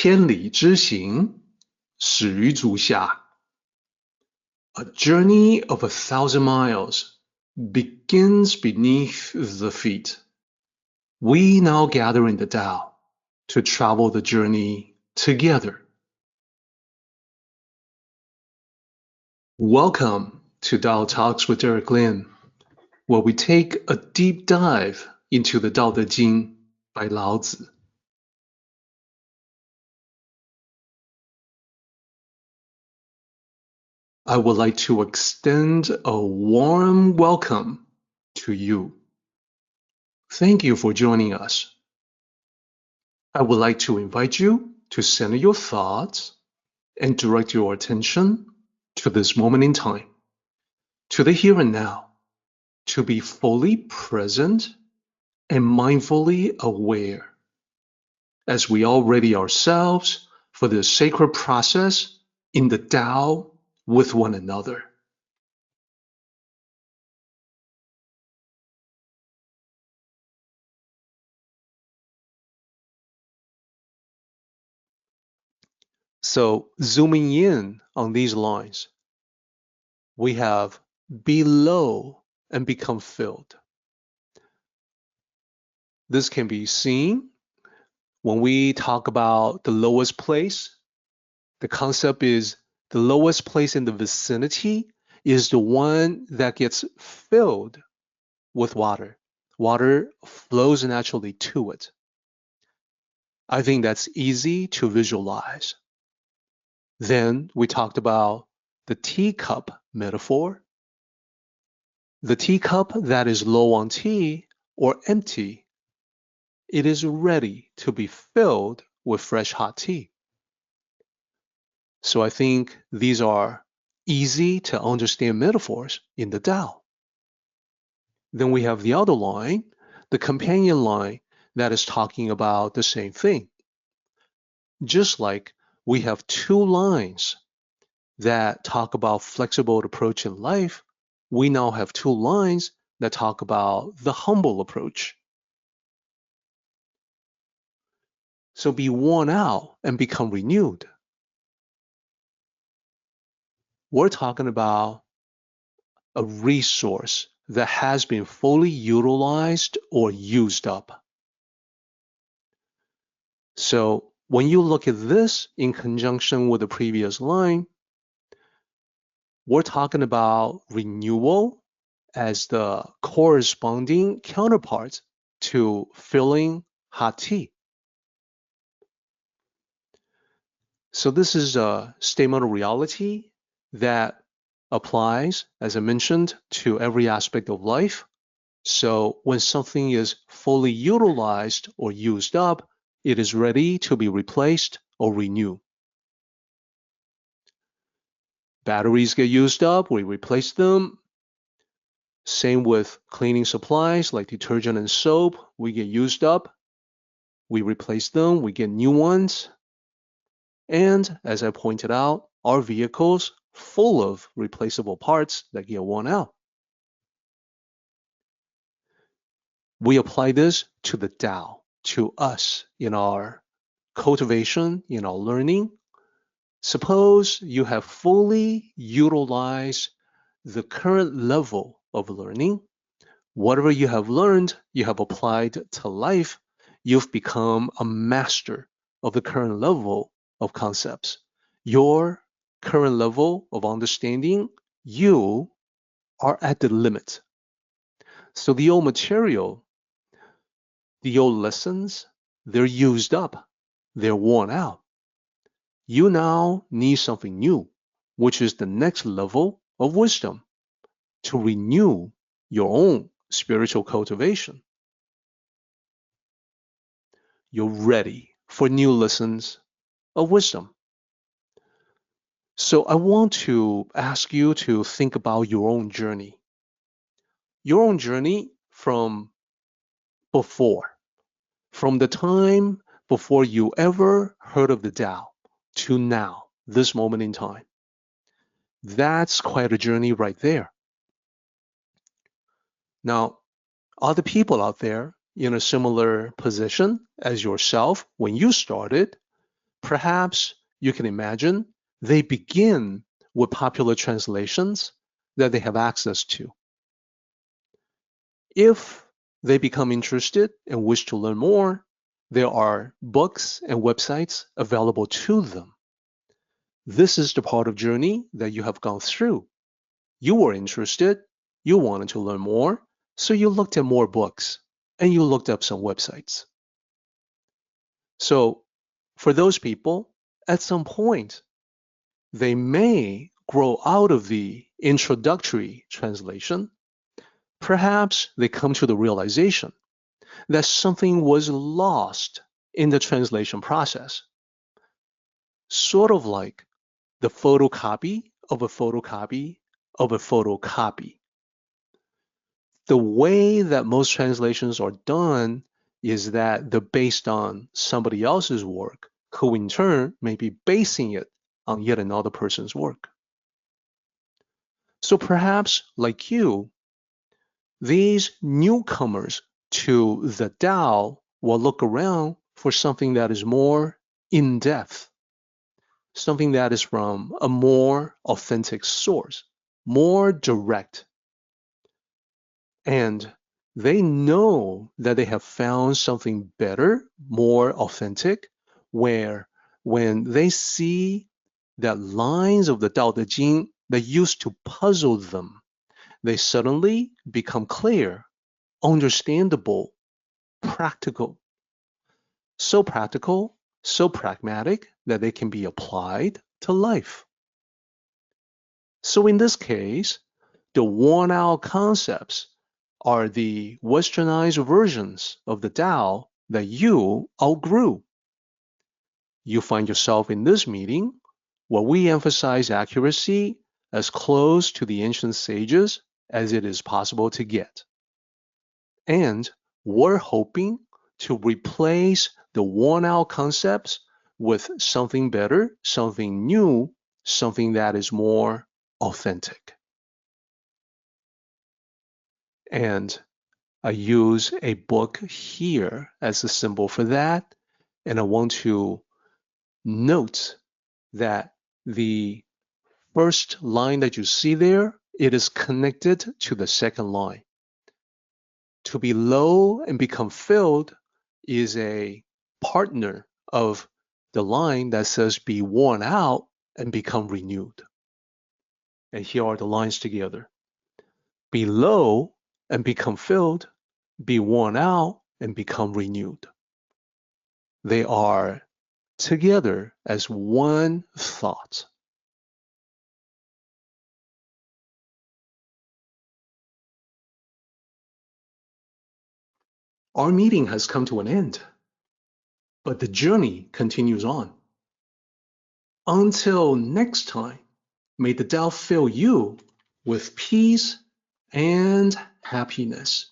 千里之行，始于足下. A journey of 1,000 miles begins beneath the feet. We now gather in the Tao to travel the journey together. Welcome to Tao Talks with Derek Lin, where we take a deep dive into the Tao Te Ching by Lao Tzu. I would like to extend a warm welcome to you. Thank you for joining us. I would like to invite you to center your thoughts and direct your attention to this moment in time, to the here and now, to be fully present and mindfully aware as we all ready ourselves for this sacred process in the Tao with one another. So zooming in on these lines, we have below and become filled. This can be seen when we talk about the lowest place. The concept is the lowest place in the vicinity is the one that gets filled with water. Water flows naturally to it. I think that's easy to visualize. Then we talked about the teacup metaphor. The teacup that is low on tea or empty, it is ready to be filled with fresh hot tea. So I think these are easy to understand metaphors in the Tao. Then we have the other line, the companion line, that is talking about the same thing. Just like we have two lines that talk about flexible approach in life, we now have two lines that talk about the humble approach. So be worn out and become renewed. We're talking about a resource that has been fully utilized or used up. So when you look at this in conjunction with the previous line, we're talking about renewal as the corresponding counterpart to filling hot tea. So this is a statement of reality that applies, as I mentioned, to every aspect of life. So when something is fully utilized or used up, it is ready to be replaced or renewed. Batteries get used up, we replace them. Same with cleaning supplies like detergent and soap. We get used up, we replace them, we get new ones. And as I pointed out, our vehicles full of replaceable parts that get worn out. We apply this to the Tao, to us in our cultivation, in our learning. Suppose you have fully utilized the current level of learning. Whatever you have learned, you have applied to life. You've become a master of the current level of concepts. Your current level of understanding, you are at the limit. So the old material, the old lessons, they're used up, they're worn out. You now need something new, which is the next level of wisdom to renew your own spiritual cultivation. You're ready for new lessons of wisdom. So I want to ask you to think about your own journey. Your own journey from before, from the time before you ever heard of the Tao to now, this moment in time. That's quite a journey right there. Now, other people out there in a similar position as yourself when you started, Perhaps you can imagine they begin with popular translations that they have access to. If they become interested and wish to learn more, there are books and websites available to them. This is the part of journey that you have gone through. You were interested, you wanted to learn more, so you looked at more books and you looked up some websites. So for those people, at some point, they may grow out of the introductory translation. Perhaps they come to the realization that something was lost in the translation process, sort of like the photocopy of a photocopy of a photocopy. The way that most translations are done is that they're based on somebody else's work, who in turn may be basing it on yet another person's work. So perhaps, like you, these newcomers to the Tao will look around for something that is more in-depth, something that is from a more authentic source, more direct. And they know that they have found something better, more authentic, where when they see that lines of the Tao Te Ching that used to puzzle them, they suddenly become clear, understandable, practical. So practical, so pragmatic that they can be applied to life. So in this case, the worn-out concepts are the westernized versions of the Tao that you outgrew. You find yourself in this meeting where we emphasize accuracy as close to the ancient sages as it is possible to get. And we're hoping to replace the worn-out concepts with something better, something new, something that is more authentic. And I use a book here as a symbol for that. And I want to note that the first line that you see there, it is connected to the second line. To be low and become filled is a partner of the line that says be worn out and become renewed. And here are the lines together. Be low and become filled, be worn out and become renewed. They are together as one thought. Our meeting has come to an end, but the journey continues on. Until next time, may the Tao fill you with peace and happiness.